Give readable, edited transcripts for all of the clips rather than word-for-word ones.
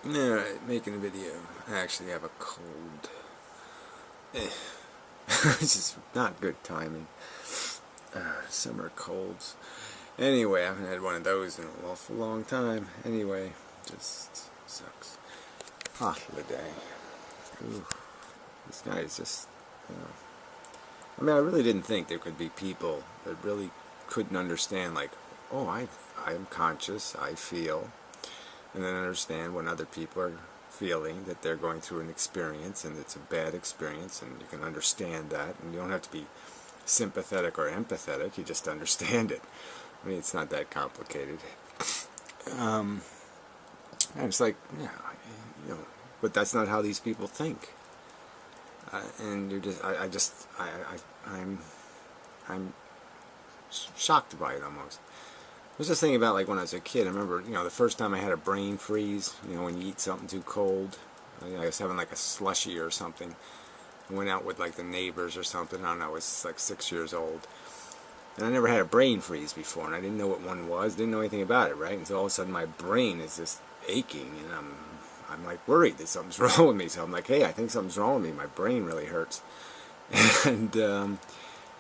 Alright, making a video. I actually have a cold. It's just not good timing. Summer colds. Anyway, I haven't had one of those in an awful long time. Anyway, just sucks. Hot of the day. Ooh, this guy is just, I mean, I really didn't think there could be people that really couldn't understand, like, oh, I'm conscious, I feel, and then understand when other people are feeling that they're going through an experience and it's a bad experience, and you can understand that, and you don't have to be sympathetic or empathetic, you just understand it. I mean, it's not that complicated. And it's like, yeah, you know, but that's not how these people think. And you're just, I'm shocked by it almost. I was just thinking about, like, when I was a kid. I remember, you know, the first time I had a brain freeze. You know, when you eat something too cold. I was having like a slushie or something. I went out with like the neighbors or something. I don't know. I was like 6 years old, and I never had a brain freeze before, and I didn't know what one was. Didn't know anything about it, right? And so all of a sudden, my brain is just aching, and I'm like worried that something's wrong with me. So I'm like, hey, I think something's wrong with me. My brain really hurts. And you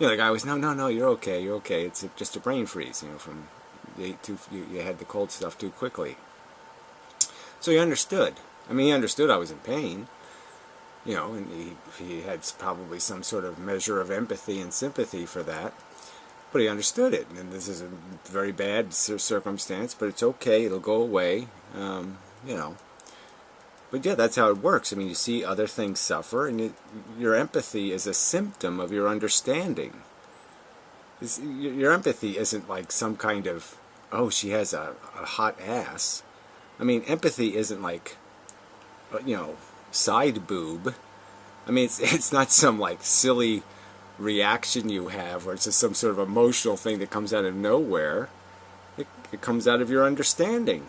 know, the guy was, no, you're okay, It's just a brain freeze. You know, from you had the cold stuff too quickly. So he understood. I mean, he understood I was in pain. You know, and he had probably some sort of measure of empathy and sympathy for that. But he understood it. And this is a very bad circumstance, but it's okay. It'll go away. You know. But yeah, that's how it works. I mean, you see other things suffer, and your empathy is a symptom of your understanding. Your empathy isn't like some kind of, oh, she has a hot ass. I mean, empathy isn't like, you know, side boob. I mean, it's not some like silly reaction you have where it's just some sort of emotional thing that comes out of nowhere. It comes out of your understanding.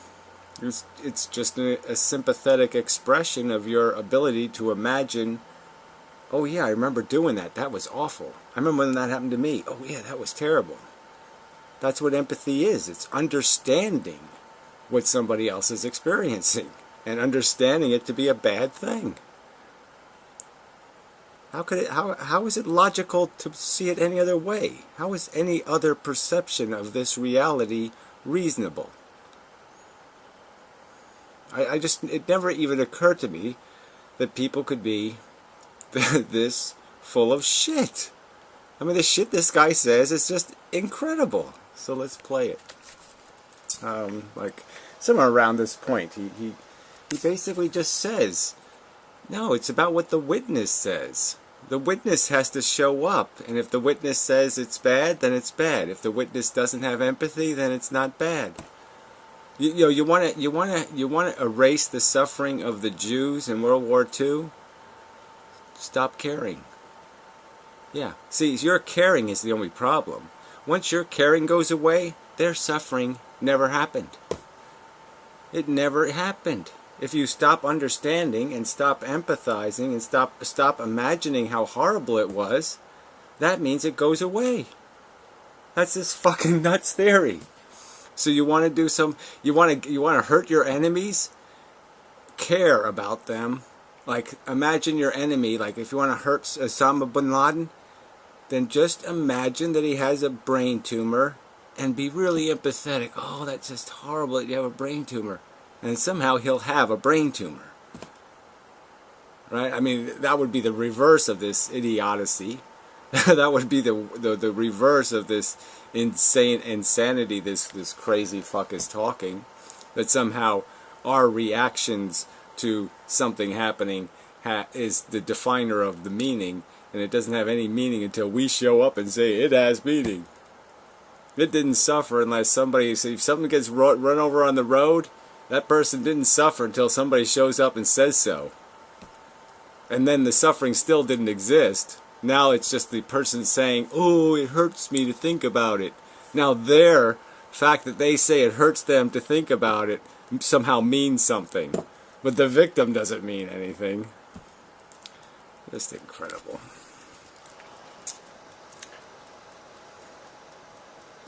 It's just a sympathetic expression of your ability to imagine, oh yeah, I remember doing that. That was awful. I remember when that happened to me. Oh yeah, that was terrible. That's what empathy is. It's understanding what somebody else is experiencing and understanding it to be a bad thing. How is it logical to see it any other way? How is any other perception of this reality reasonable? It never even occurred to me that people could be this full of shit. I mean, the shit this guy says is just incredible. So let's play it. Like, somewhere around this point, he basically just says, no, it's about what the witness says. The witness has to show up, and if the witness says it's bad, then it's bad. If the witness doesn't have empathy, then it's not bad. You want to erase the suffering of the Jews in World War II? Stop caring. Yeah. See, your caring is the only problem. Once your caring goes away, their suffering never happened. It never happened. If you stop understanding and stop empathizing and stop imagining how horrible it was, that means it goes away. That's this fucking nuts theory. So you want to do you want to hurt your enemies? Care about them. Like, imagine your enemy, like if you want to hurt Osama bin Laden, then just imagine that he has a brain tumor and be really empathetic. Oh, that's just horrible that you have a brain tumor. And somehow he'll have a brain tumor. Right? I mean, that would be the reverse of this idiocy. That would be the reverse of this insanity this crazy fuck is talking. That somehow our reactions to something happening is the definer of the meaning, and it doesn't have any meaning until we show up and say it has meaning. It didn't suffer unless somebody, if something gets run over on the road, that person didn't suffer until somebody shows up and says so. And then the suffering still didn't exist. Now it's just the person saying, oh, it hurts me to think about it. Now their fact that they say it hurts them to think about it somehow means something. But the victim doesn't mean anything. Just incredible.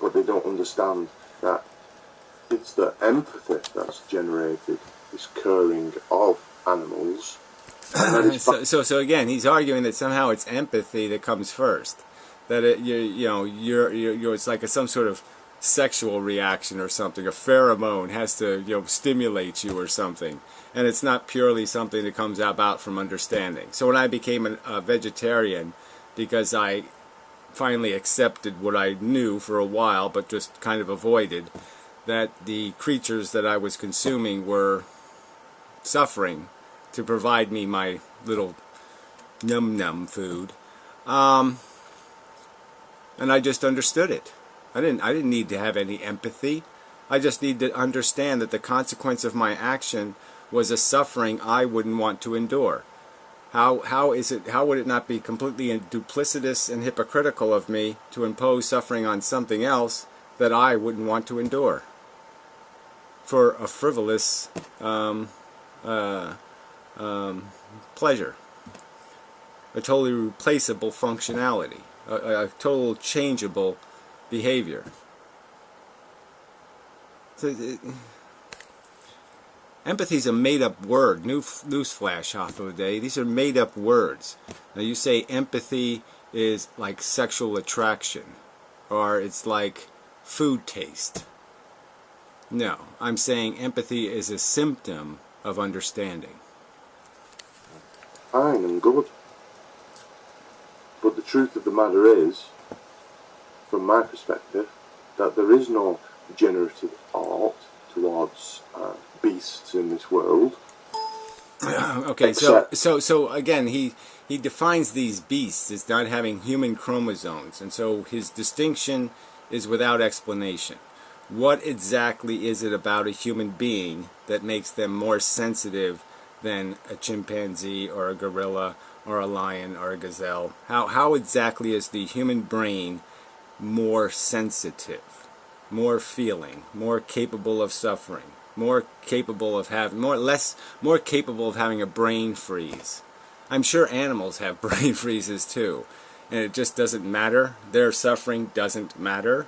But they don't understand that it's the empathy that's generated this curing of animals. So again, he's arguing that somehow it's empathy that comes first. That you're it's like some sort of sexual reaction or something. A pheromone has to stimulate you or something, and it's not purely something that comes about from understanding. So when I became a vegetarian, because I finally accepted what I knew for a while, but just kind of avoided, that the creatures that I was consuming were suffering to provide me my little num-num food, and I just understood it. I didn't need to have any empathy. I just need to understand that the consequence of my action was a suffering I wouldn't want to endure. How would it not be completely duplicitous and hypocritical of me to impose suffering on something else that I wouldn't want to endure for a frivolous pleasure, a totally replaceable functionality, a total changeable behavior. So, empathy is a made-up word. Newsflash, half of the day. These are made-up words. Now you say empathy is like sexual attraction, or it's like food taste. No, I'm saying empathy is a symptom of understanding. Fine and good. But the truth of the matter is, from my perspective, that there is no generative art towards beasts in this world. Okay, so again, he defines these beasts as not having human chromosomes, and so his distinction is without explanation. What exactly is it about a human being that makes them more sensitive than a chimpanzee or a gorilla or a lion or a gazelle? How exactly is the human brain more sensitive, more feeling, more capable of suffering, more capable of having more capable of having a brain freeze? I'm sure animals have brain freezes too, and it just doesn't matter. Their suffering doesn't matter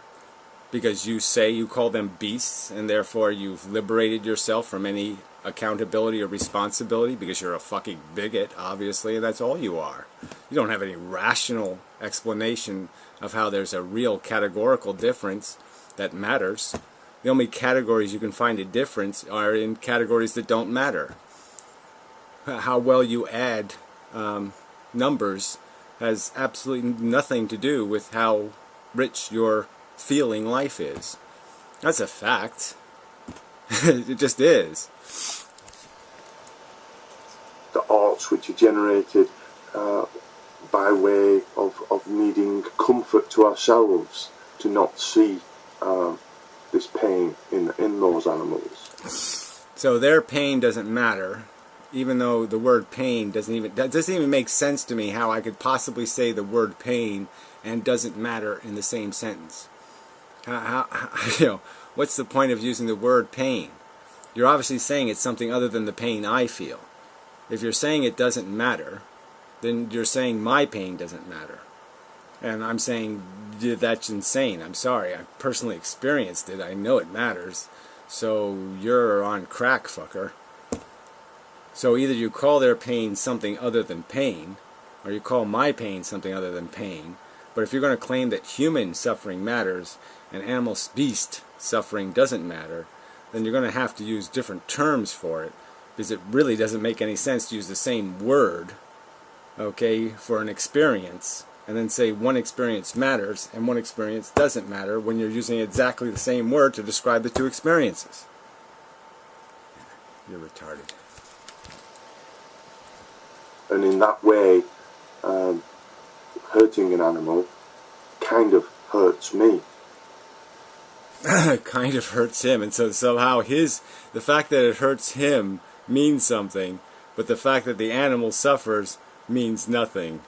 because you call them beasts, and therefore you've liberated yourself from any accountability or responsibility because you're a fucking bigot, obviously, and that's all you are. You don't have any rational explanation of how there's a real categorical difference that matters. The only categories you can find a difference are in categories that don't matter. How well you add numbers has absolutely nothing to do with how rich your feeling life is. That's a fact. It just is. The arts which are generated by way of needing comfort to ourselves to not see this pain in those animals. So their pain doesn't matter, even though the word pain doesn't even make sense to me. How I could possibly say the word pain and doesn't matter in the same sentence? What's the point of using the word pain? You're obviously saying it's something other than the pain I feel. If you're saying it doesn't matter, then you're saying my pain doesn't matter. And I'm saying that's insane. I'm sorry. I personally experienced it. I know it matters. So you're on crack, fucker. So either you call their pain something other than pain, or you call my pain something other than pain. But if you're going to claim that human suffering matters and animal beast suffering doesn't matter, then you're going to have to use different terms for it, because it really doesn't make any sense to use the same word, okay, for an experience, and then say one experience matters and one experience doesn't matter when you're using exactly the same word to describe the two experiences. You're retarded. And in that way, hurting an animal kind of hurts me. Kind of hurts him, and so somehow the fact that it hurts him means something, but the fact that the animal suffers means nothing.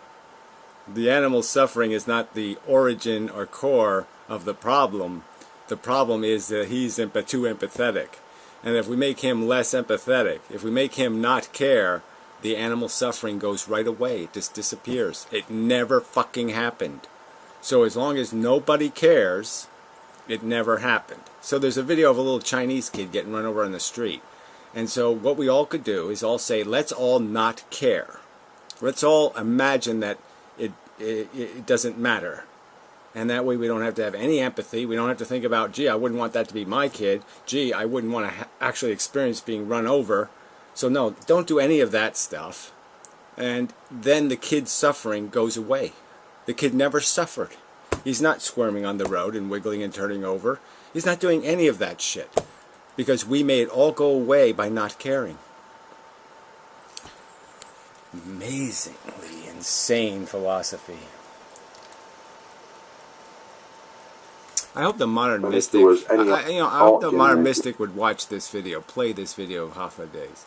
The animal suffering is not the origin or core of the problem. The problem is that he's too empathetic. And if we make him less empathetic, if we make him not care, the animal suffering goes right away. It just disappears. It never fucking happened. So as long as nobody cares, it never happened. So there's a video of a little Chinese kid getting run over on the street. And so what we all could do is all say, let's all not care. Let's all imagine that it doesn't matter. And that way we don't have to have any empathy. We don't have to think about, gee, I wouldn't want that to be my kid. Gee, I wouldn't want to actually experience being run over. So no, don't do any of that stuff. And then the kid's suffering goes away. The kid never suffered. He's not squirming on the road and wiggling and turning over. He's not doing any of that shit. Because we made it all go away by not caring. Amazingly insane philosophy. I hope the modern mystic, I hope the modern mystic would watch this video, play this video of Hoffa Days,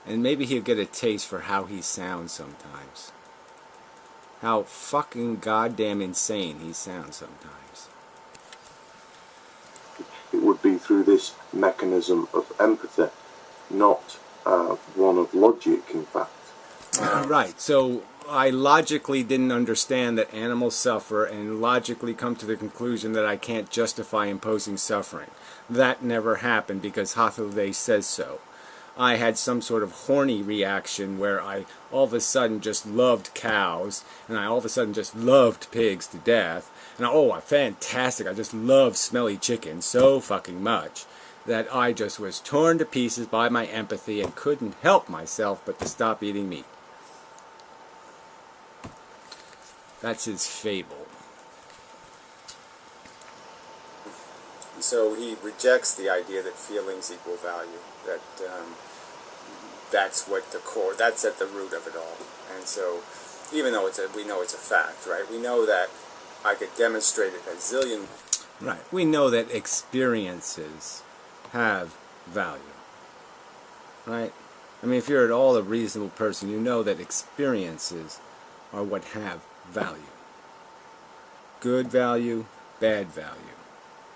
and maybe he'll get a taste for how he sounds sometimes. How fucking goddamn insane he sounds sometimes. It would be through this mechanism of empathy, not one of logic, in fact. Right, so I logically didn't understand that animals suffer and logically come to the conclusion that I can't justify imposing suffering. That never happened because Hathaway says so. I had some sort of horny reaction where I all of a sudden just loved cows and I all of a sudden just loved pigs to death. And oh, fantastic, I just love smelly chicken so fucking much that I just was torn to pieces by my empathy and couldn't help myself but to stop eating meat. That's his fable. So he rejects the idea that feelings equal value. That that's what the core. That's at the root of it all. And so, even though we know it's a fact, right? We know that I could demonstrate it a zillion. Right. We know that experiences have value. Right. I mean, if you're at all a reasonable person, you know that experiences are what have value. Good value, bad value.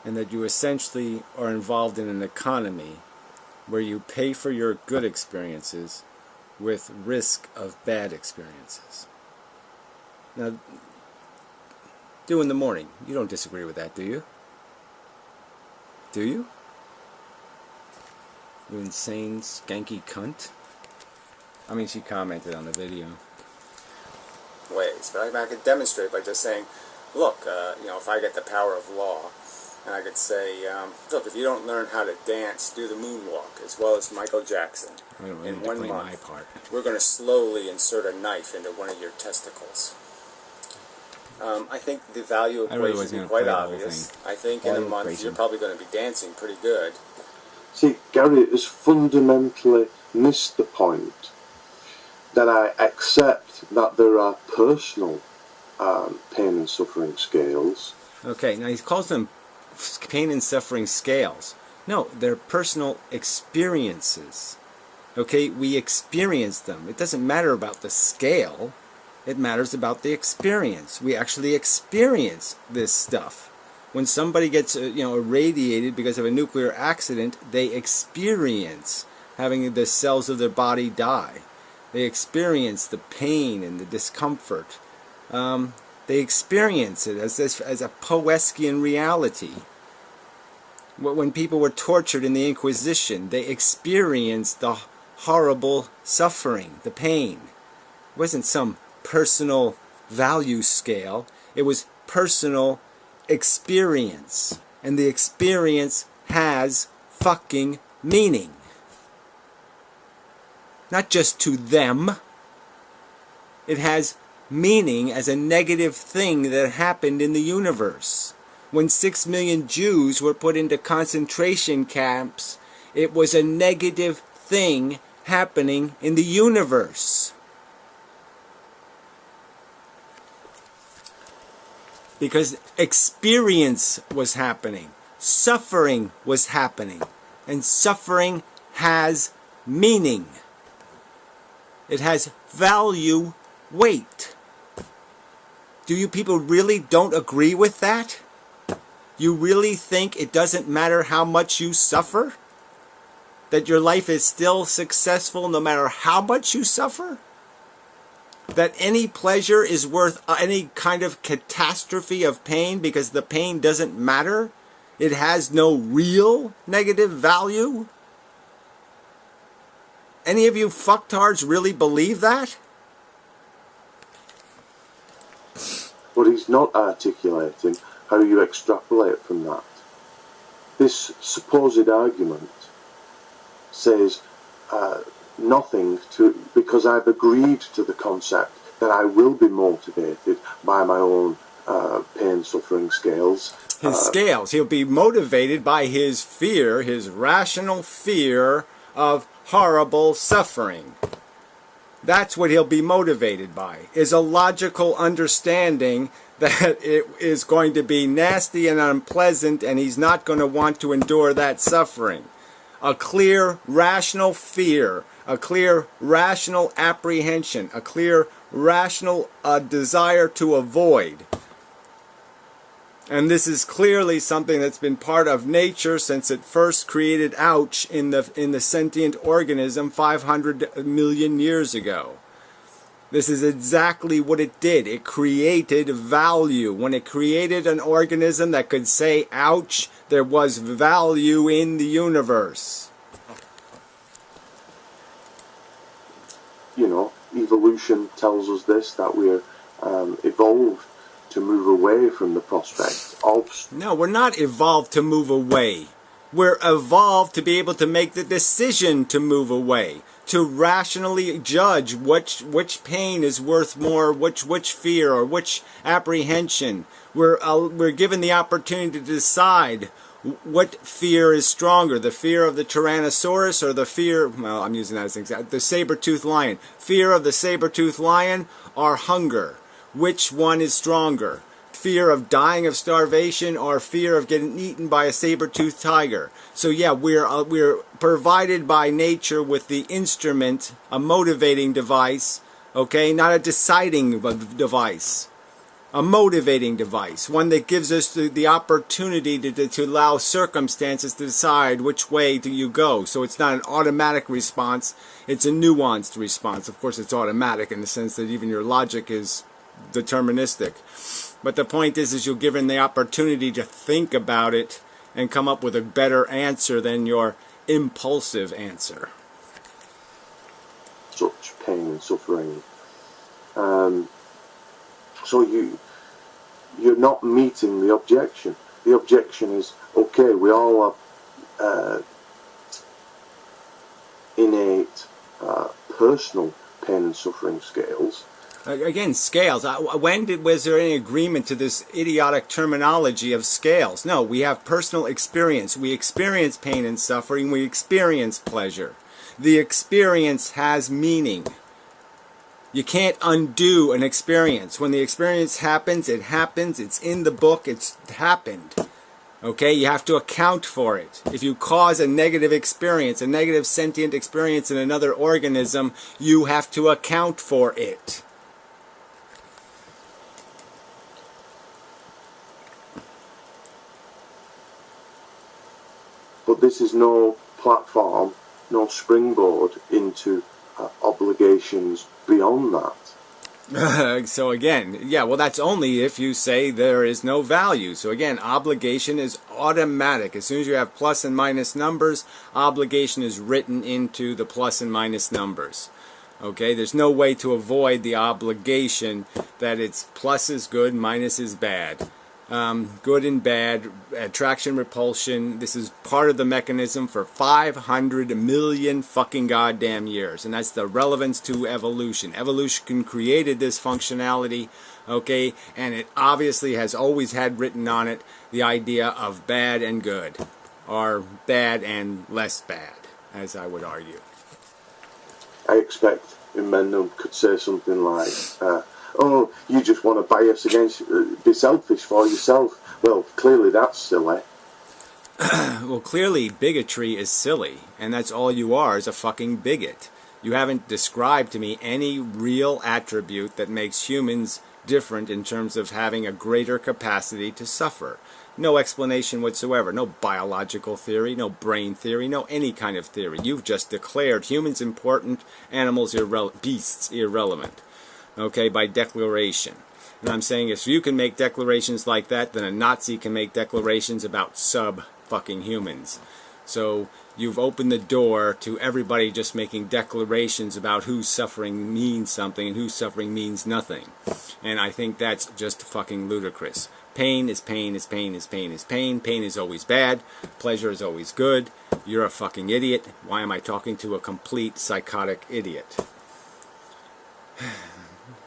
And that you essentially are involved in an economy where you pay for your good experiences with risk of bad experiences. Now, do in the morning. You don't disagree with that, do you? Do you? You insane, skanky cunt. I mean, she commented on the video. Ways, but I could demonstrate by just saying, look, you know, if I get the power of law, and I could say, look, if you don't learn how to dance, do the moonwalk, as well as Michael Jackson, in 1 month, we're going to slowly insert a knife into one of your testicles. I think the value equation is quite obvious. I think in a month you're probably going to be dancing pretty good. See, Gary has fundamentally missed the point that I accept that there are personal pain and suffering scales. Okay, now he calls them pain and suffering scales. No, they're personal experiences. Okay, we experience them. It doesn't matter about the scale. It matters about the experience. We actually experience this stuff. When somebody gets irradiated because of a nuclear accident, they experience having the cells of their body die. They experience the pain and the discomfort. They experience it as a Poeskian reality. When people were tortured in the Inquisition, they experienced the horrible suffering, the pain. It wasn't some personal value scale. It was personal experience. And the experience has fucking meaning. Not just to them. It has meaning as a negative thing that happened in the universe. When 6 million Jews were put into concentration camps, it was a negative thing happening in the universe. Because experience was happening. Suffering was happening. And suffering has meaning. It has value, weight. Do you people really don't agree with that? You really think it doesn't matter how much you suffer? That your life is still successful no matter how much you suffer? That any pleasure is worth any kind of catastrophe of pain because the pain doesn't matter? It has no real negative value? Any of you fucktards really believe that? But he's not articulating how you extrapolate from that. This supposed argument says nothing because I've agreed to the concept that I will be motivated by my own pain, suffering scales. His scales. He'll be motivated by his fear, his rational fear of horrible suffering. That's what he'll be motivated by, is a logical understanding that it is going to be nasty and unpleasant and he's not going to want to endure that suffering. A clear, rational fear, a clear, rational apprehension, a clear, rational desire to avoid. And this is clearly something that's been part of nature since it first created ouch in the sentient organism 500 million years ago. This is exactly what it did. It created value. When it created an organism that could say ouch, there was value in the universe. You know, evolution tells us this, that we're evolved to move away from the prospect of... No, we're not evolved to move away. We're evolved to be able to make the decision to move away, to rationally judge which pain is worth more, which fear or which apprehension. We're given the opportunity to decide what fear is stronger, the fear of the Tyrannosaurus or the fear, well, I'm using that as an example, the saber-toothed lion. Fear of the saber-toothed lion or hunger. Which one is stronger? Fear of dying of starvation or fear of getting eaten by a saber-toothed tiger? So yeah, we're provided by nature with the instrument, a motivating device, okay, not a deciding device. A motivating device, one that gives us the opportunity to allow circumstances to decide which way do you go. So it's not an automatic response, it's a nuanced response. Of course it's automatic in the sense that even your logic is deterministic. But the point is you're given the opportunity to think about it and come up with a better answer than your impulsive answer. Such pain and suffering. So you're not meeting the objection. The objection is, okay, we all have innate personal pain and suffering scales. Again, scales. Was there any agreement to this idiotic terminology of scales? No, we have personal experience. We experience pain and suffering. We experience pleasure. The experience has meaning. You can't undo an experience. When the experience happens, it happens. It's in the book. It's happened. Okay? You have to account for it. If you cause a negative experience, a negative sentient experience in another organism, you have to account for it. But this is no platform, no springboard into obligations beyond that. So again, yeah, well that's only if you say there is no value. So again, obligation is automatic. As soon as you have plus and minus numbers, obligation is written into the plus and minus numbers. Okay, there's no way to avoid the obligation that it's plus is good, minus is bad. Good and bad, attraction, repulsion. This is part of the mechanism for 500 million fucking goddamn years. And that's the relevance to evolution. Evolution created this functionality, okay, and it obviously has always had written on it the idea of bad and good, or bad and less bad, as I would argue. I expect Inmendham could say something like, oh, you just want to bias against, be selfish for yourself. Well, clearly that's silly. Well, clearly bigotry is silly, and that's all you are, is a fucking bigot. You haven't described to me any real attribute that makes humans different in terms of having a greater capacity to suffer. No explanation whatsoever, no biological theory, no brain theory, no any kind of theory. You've just declared humans important, animals beasts irrelevant. Okay, by declaration. And I'm saying if you can make declarations like that, then a Nazi can make declarations about sub-fucking humans. So you've opened the door to everybody just making declarations about whose suffering means something and whose suffering means nothing. And I think that's just fucking ludicrous. Pain is pain is pain is pain is pain. Pain is always bad. Pleasure is always good. You're a fucking idiot. Why am I talking to a complete psychotic idiot?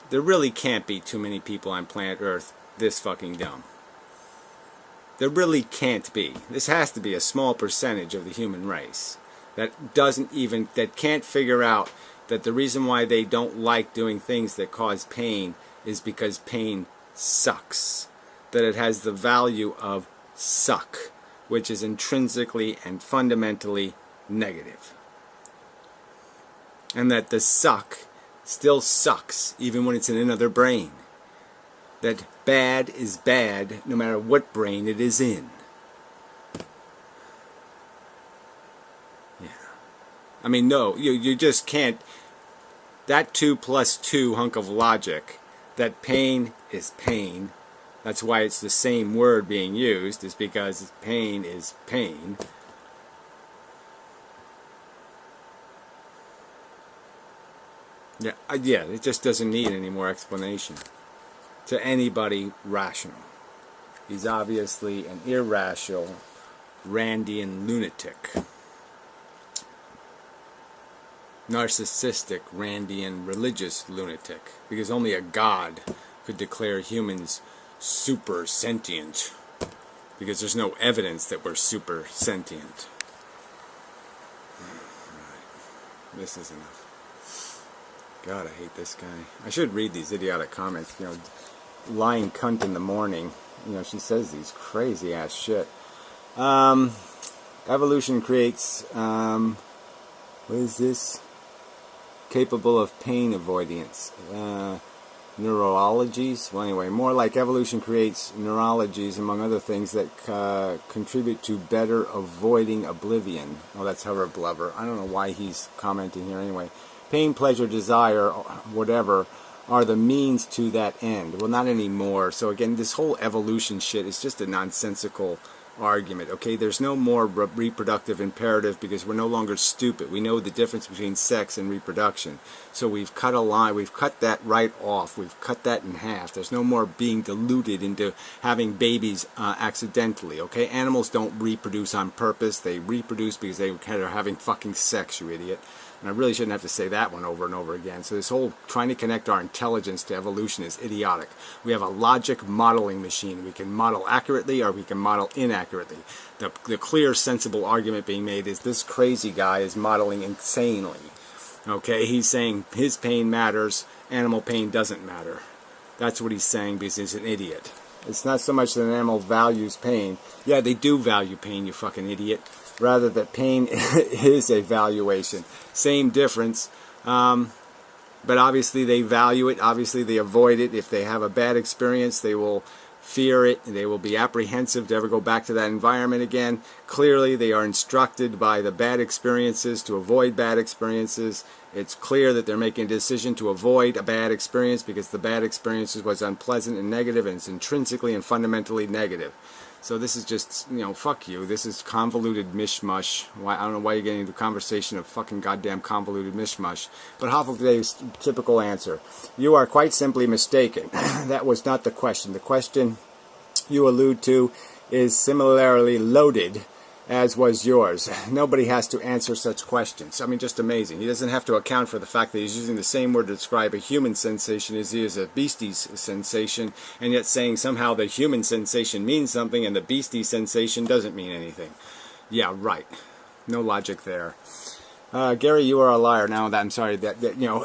There really can't be too many people on planet Earth this fucking dumb. There really can't be. This has to be a small percentage of the human race that can't figure out that the reason why they don't like doing things that cause pain is because pain sucks. That it has the value of suck, which is intrinsically and fundamentally negative. And that the suck still sucks even when it's in another brain. That bad is bad no matter what brain it is in. Yeah. I mean, no, you just can't. That 2 plus 2 hunk of logic, that pain is pain. That's why it's the same word being used, is because pain is pain. Yeah, it just doesn't need any more explanation to anybody rational. He's obviously an irrational, Randian lunatic. Narcissistic, Randian religious lunatic. Because only a god could declare humans super sentient. Because there's no evidence that we're super sentient. Right. This is enough. God, I hate this guy. I should read these idiotic comments. You know, lying cunt in the morning. You know, she says these crazy ass shit. Evolution creates, what is this? Capable of pain avoidance. Neurologies? Well, anyway, more like evolution creates neurologies, among other things, that contribute to better avoiding oblivion. Oh, that's Hover Blubber. I don't know why he's commenting here anyway. Pain, pleasure, desire, whatever, are the means to that end. Well, not anymore. So again, this whole evolution shit is just a nonsensical argument. Okay, there's no more reproductive imperative because we're no longer stupid. We know the difference between sex and reproduction. So we've cut a line. We've cut that right off. We've cut that in half. There's no more being deluded into having babies accidentally. Okay, animals don't reproduce on purpose. They reproduce because they are having fucking sex, you idiot. And I really shouldn't have to say that one over and over again. So this whole trying to connect our intelligence to evolution is idiotic. We have a logic modeling machine. We can model accurately or we can model inaccurately. The clear, sensible argument being made is this crazy guy is modeling insanely. Okay, he's saying his pain matters, animal pain doesn't matter. That's what he's saying because he's an idiot. It's not so much that an animal values pain. Yeah, they do value pain, you fucking idiot. Rather that pain is a valuation. Same difference. But obviously they value it. Obviously they avoid it. If they have a bad experience, they will fear it. They will be apprehensive to ever go back to that environment again. Clearly they are instructed by the bad experiences to avoid bad experiences. It's clear that they're making a decision to avoid a bad experience because the bad experience was unpleasant and negative, and it's intrinsically and fundamentally negative. So this is just, you know, fuck you. This is convoluted mishmash. I don't know why you're getting into the conversation of fucking goddamn convoluted mishmash. But Hoffleday's typical answer. You are quite simply mistaken. That was not the question. The question you allude to is similarly loaded as was yours. Nobody has to answer such questions. I mean, just amazing. He doesn't have to account for the fact that he's using the same word to describe a human sensation as he is a beastie's sensation, and yet saying somehow the human sensation means something and the beastie sensation doesn't mean anything. Yeah, right. No logic there. Gary, you are a liar. Now, I'm sorry, that you know,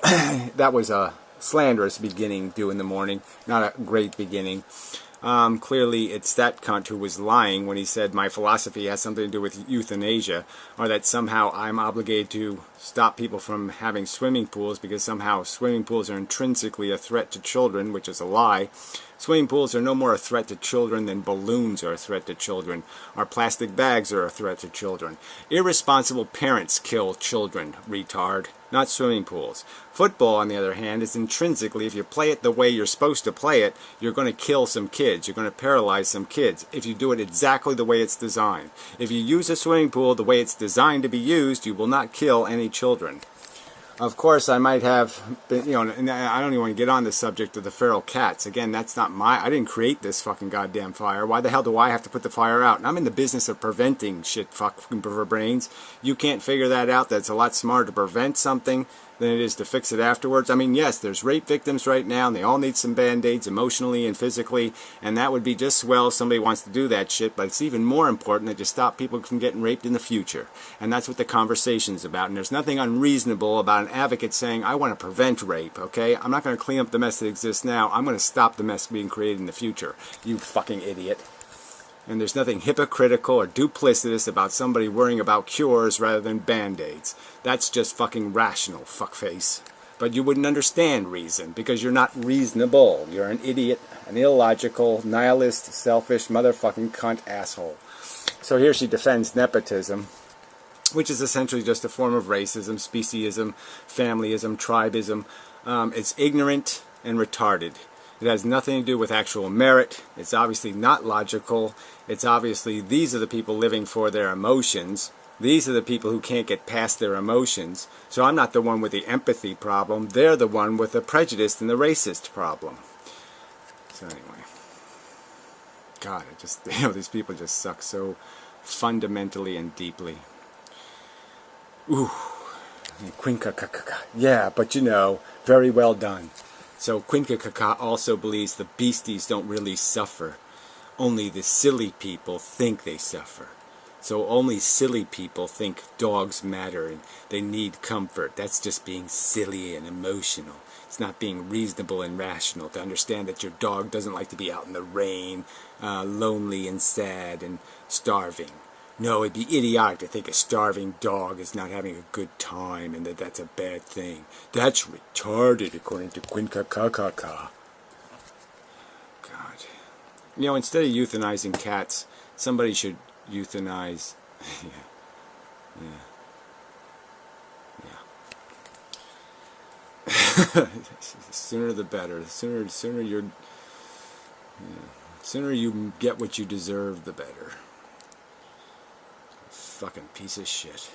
that was a slanderous beginning due in the morning. Not a great beginning. Clearly it's that cunt who was lying when he said my philosophy has something to do with euthanasia, or that somehow I'm obligated to stop people from having swimming pools because somehow swimming pools are intrinsically a threat to children, which is a lie. Swimming pools are no more a threat to children than balloons are a threat to children, or plastic bags are a threat to children. Irresponsible parents kill children, retard, not swimming pools. Football, on the other hand, is intrinsically, if you play it the way you're supposed to play it, you're going to kill some kids. You're going to paralyze some kids if you do it exactly the way it's designed. If you use a swimming pool the way it's designed to be used, you will not kill any children. Of course, I might have, been, and I don't even want to get on the subject of the feral cats. Again, that's not I didn't create this fucking goddamn fire. Why the hell do I have to put the fire out? And I'm in the business of preventing shit, fucking brains. You can't figure that out. That's a lot smarter to prevent something than it is to fix it afterwards. I mean, yes, there's rape victims right now, and they all need some band-aids emotionally and physically, and that would be just swell if somebody wants to do that shit, but it's even more important that you stop people from getting raped in the future. And that's what the conversation's about. And there's nothing unreasonable about an advocate saying, I want to prevent rape, okay? I'm not going to clean up the mess that exists now. I'm going to stop the mess being created in the future. You fucking idiot. And there's nothing hypocritical or duplicitous about somebody worrying about cures rather than band-aids. That's just fucking rational, fuckface. But you wouldn't understand reason, because you're not reasonable. You're an idiot, an illogical, nihilist, selfish, motherfucking cunt asshole. So here she defends nepotism, which is essentially just a form of racism, speciesism, familyism, tribism. It's ignorant and retarded. It has nothing to do with actual merit. It's obviously not logical. It's obviously these are the people living for their emotions. These are the people who can't get past their emotions. So I'm not the one with the empathy problem. They're the one with the prejudice and the racist problem. So anyway. God, these people just suck so fundamentally and deeply. Ooh. Quinkakakaka. Yeah, but very well done. So Quinkakaka also believes the beasties don't really suffer. Only the silly people think they suffer. So only silly people think dogs matter and they need comfort. That's just being silly and emotional. It's not being reasonable and rational to understand that your dog doesn't like to be out in the rain, lonely and sad and starving. No, it'd be idiotic to think a starving dog is not having a good time and that that's a bad thing. That's retarded, according to Quinkakakaka. God. Instead of euthanizing cats, somebody should euthanize... The sooner the better. The sooner you get what you deserve, the better. Fucking piece of shit.